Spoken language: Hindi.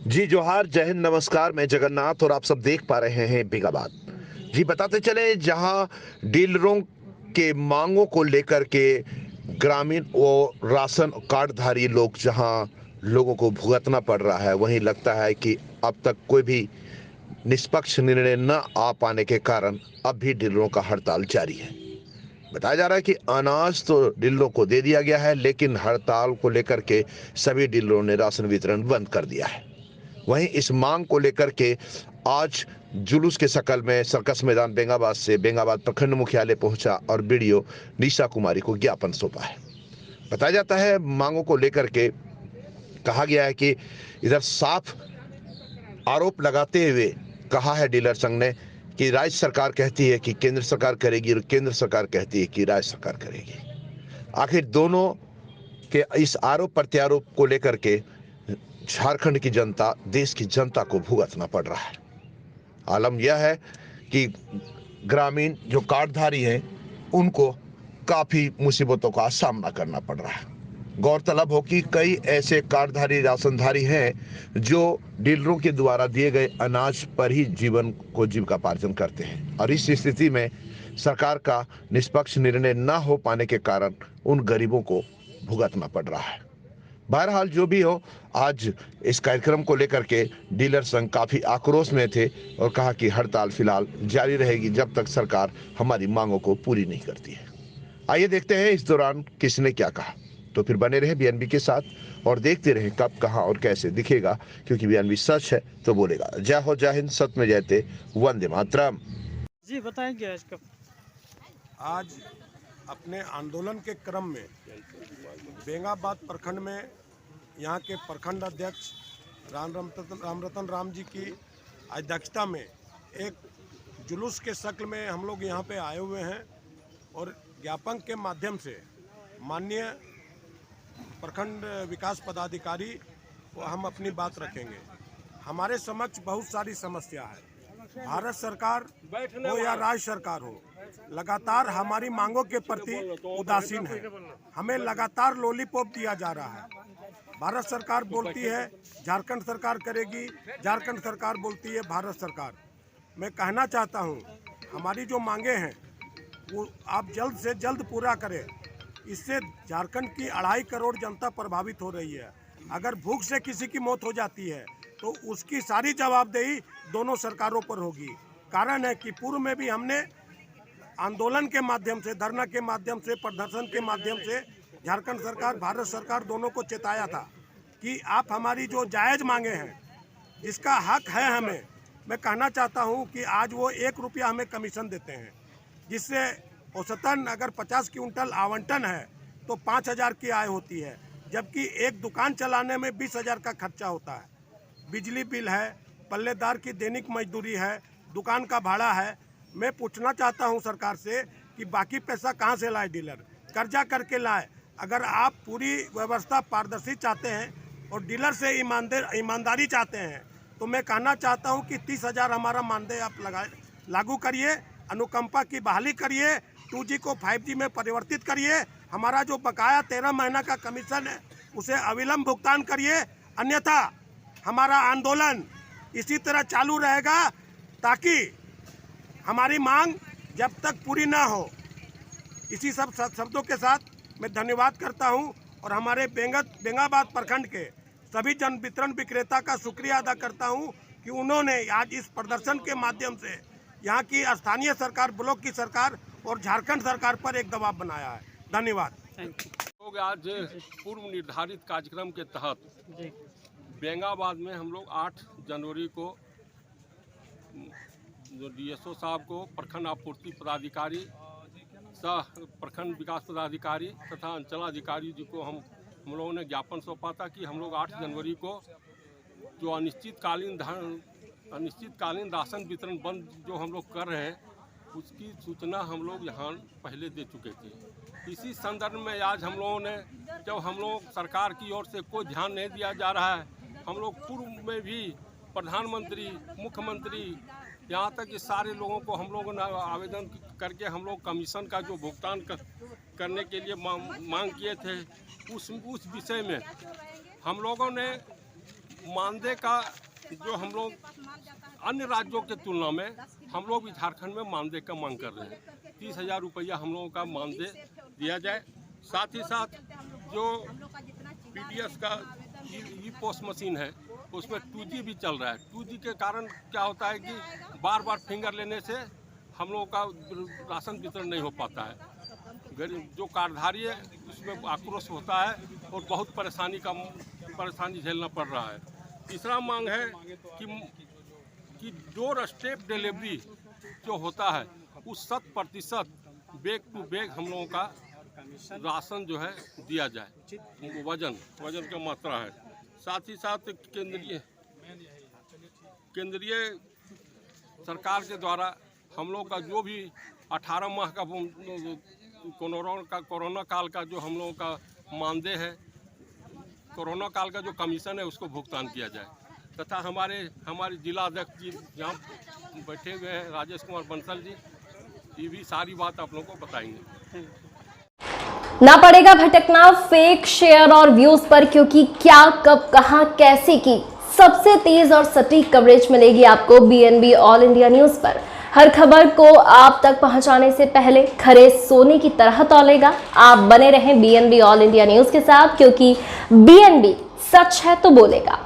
जी जोहार, जय हिंद, नमस्कार। मैं जगन्नाथ और आप सब देख पा रहे हैं बिग बात। जी बताते चले, जहां डीलरों के मांगों को लेकर के ग्रामीण और राशन कार्डधारी लोग जहां लोगों को भुगतना पड़ रहा है, वहीं लगता है कि अब तक कोई भी निष्पक्ष निर्णय न आ पाने के कारण अब भी डीलरों का हड़ताल जारी है। बताया जा रहा है कि अनाज तो डीलरों को दे दिया गया है, लेकिन हड़ताल को लेकर के सभी डीलरों ने राशन वितरण बंद कर दिया है। वहीं इस मांग को लेकर के आज जुलूस के शक्ल में सर्कस मैदान बेंगाबाद से बेंगाबाद प्रखंड मुख्यालय पहुंचा और बीडीओ निशा कुमारी को ज्ञापन सौंपा है। बताया जाता है, मांगों को लेकर के कहा गया है कि इधर साफ आरोप लगाते हुए कहा है डीलर संघ ने कि राज्य सरकार कहती है कि केंद्र सरकार करेगी और केंद्र सरकार कहती है कि राज्य सरकार करेगी। आखिर दोनों के इस आरोप प्रत्यारोप को लेकर के झारखंड की जनता, देश की जनता को भुगतना पड़ रहा है। आलम यह है कि ग्रामीण जो कार्डधारी हैं, उनको काफी मुसीबतों का सामना करना पड़ रहा है। गौरतलब हो कि कई ऐसे कार्डधारी राशनधारी हैं जो डीलरों के द्वारा दिए गए अनाज पर ही जीविकापार्जन करते हैं, और इस स्थिति में सरकार का निष्पक्ष निर्णय न हो पाने के कारण उन गरीबों को भुगतना पड़ रहा है। बहरहाल जो भी हो, आज इस कार्यक्रम को लेकर के डीलर संघ काफी आक्रोश में थे और कहा कि हड़ताल फिलहाल जारी रहेगी जब तक सरकार हमारी मांगों को पूरी नहीं करती है। आइए देखते हैं इस दौरान किसने क्या कहा। तो फिर बने रहे बीएनबी के साथ और देखते रहे कब, कहां और कैसे दिखेगा, क्योंकि बीएनबी सच है तो बोलेगा। जय हो, जय हिंद, सत्य में जयते, वंदे मातरम। जी बताएंगे इसका। आज अपने आंदोलन के क्रम में बेंगाबाद प्रखंड में यहाँ के प्रखंड अध्यक्ष रामरतन राम जी की अध्यक्षता में एक जुलूस के शक्ल में हम लोग यहाँ पे आए हुए हैं और ज्ञापन के माध्यम से माननीय प्रखंड विकास पदाधिकारी को हम अपनी बात रखेंगे। हमारे समक्ष बहुत सारी समस्या है। भारत सरकार हो या राज्य सरकार हो, लगातार हमारी मांगों के प्रति उदासीन है। हमें लगातार लॉलीपॉप दिया जा रहा है। भारत सरकार बोलती है झारखंड सरकार करेगी, झारखंड सरकार बोलती है भारत सरकार। मैं कहना चाहता हूं, हमारी जो मांगे हैं वो आप जल्द से जल्द पूरा करें। इससे झारखंड की 2.5 करोड़ जनता प्रभावित हो रही है। अगर भूख से किसी की मौत हो जाती है तो उसकी सारी जवाबदेही दोनों सरकारों पर होगी। कारण है कि पूर्व में भी हमने आंदोलन के माध्यम से, धरना के माध्यम से, प्रदर्शन के माध्यम से झारखंड सरकार, भारत सरकार दोनों को चेताया था कि आप हमारी जो जायज़ मांगे हैं, जिसका हक है हमें, मैं कहना चाहता हूं कि आज वो 1 रुपया हमें कमीशन देते हैं, जिससे औसतन अगर 50 क्विंटल आवंटन है तो 5,000 की आय होती है, जबकि एक दुकान चलाने में 20,000 का खर्चा होता है। बिजली बिल है, पल्लेदार की दैनिक मजदूरी है, दुकान का भाड़ा है। मैं पूछना चाहता हूं सरकार से कि बाकी पैसा कहां से लाए डीलर? कर्जा करके लाए। अगर आप पूरी व्यवस्था पारदर्शी चाहते हैं और डीलर से ईमानदारी चाहते हैं तो मैं कहना चाहता हूं कि 30,000 हमारा मानदेय आप लागू करिए, अनुकंपा की बहाली करिए, 2G को 5G में परिवर्तित करिए। हमारा जो बकाया 13 महीना का कमीशन है उसे अविलंब भुगतान करिए, अन्यथा हमारा आंदोलन इसी तरह चालू रहेगा ताकि हमारी मांग जब तक पूरी ना हो। इसी सब शब्दों के साथ मैं धन्यवाद करता हूं और हमारे बेंगाबाद प्रखंड के सभी जन वितरण विक्रेता का शुक्रिया अदा करता हूं कि उन्होंने आज इस प्रदर्शन के माध्यम से यहाँ की स्थानीय सरकार, ब्लॉक की सरकार और झारखंड सरकार पर एक दबाव बनाया है। धन्यवाद। लोग आज पूर्व निर्धारित कार्यक्रम के तहत बेंगाबाद में हम लोग 8 जनवरी को जो डीएसओ साहब को, प्रखंड आपूर्ति पदाधिकारी, सह प्रखंड विकास पदाधिकारी तथा अंचलाधिकारी जी को हम लोगों ने ज्ञापन सौंपा था कि हम लोग 8 जनवरी को जो अनिश्चितकालीन राशन वितरण बंद जो हम लोग कर रहे हैं उसकी सूचना हम लोग यहाँ पहले दे चुके थे। इसी संदर्भ में आज हम लोगों ने, जब हम लोग सरकार की ओर से कोई ध्यान नहीं दिया जा रहा है, हम लोग पूर्व में भी प्रधानमंत्री, मुख्यमंत्री, यहाँ तक कि सारे लोगों को हम लोगों ने आवेदन करके हम लोग कमीशन का जो भुगतान करने के लिए मांग किए थे, उस विषय में हम लोगों ने मानदेय का जो हम लोग अन्य राज्यों के तुलना में हम लोग भी झारखंड में मानदेय का मांग कर रहे हैं। 30,000 रुपया हम लोगों का मानदेय दिया जाए। साथ ही साथ जो PDS का ई पोस्ट मशीन है उसमें 2G भी चल रहा है। 2G के कारण क्या होता है कि बार बार फिंगर लेने से हम लोगों का राशन वितरण नहीं हो पाता है। जो कार्डधारी है उसमें आक्रोश होता है और बहुत परेशानी झेलना पड़ रहा है। तीसरा मांग है कि डोर स्टेप डिलीवरी जो होता है उस 100% बैग टू बैग हम लोगों का राशन जो है दिया जाए। वजन का मात्रा है। साथ ही साथ केंद्रीय सरकार के द्वारा हम लोग का जो भी 18 माह का कोरोना काल का जो हम लोगों का मानदेय है, कोरोना काल का जो कमीशन है उसको भुगतान किया जाए। तथा हमारे जिला अध्यक्ष जी यहाँ बैठे हुए हैं राजेश कुमार बंसल जी, ये भी सारी बात आप लोगों को बताएंगे। ना पड़ेगा भटकना फेक शेयर और व्यूज पर, क्योंकि क्या कब कहां कैसे की सबसे तेज और सटीक कवरेज मिलेगी आपको BNB ऑल इंडिया न्यूज पर। हर खबर को आप तक पहुंचाने से पहले खरे सोने की तरह तौलेगा। आप बने रहें BNB ऑल इंडिया न्यूज के साथ, क्योंकि BNB सच है तो बोलेगा।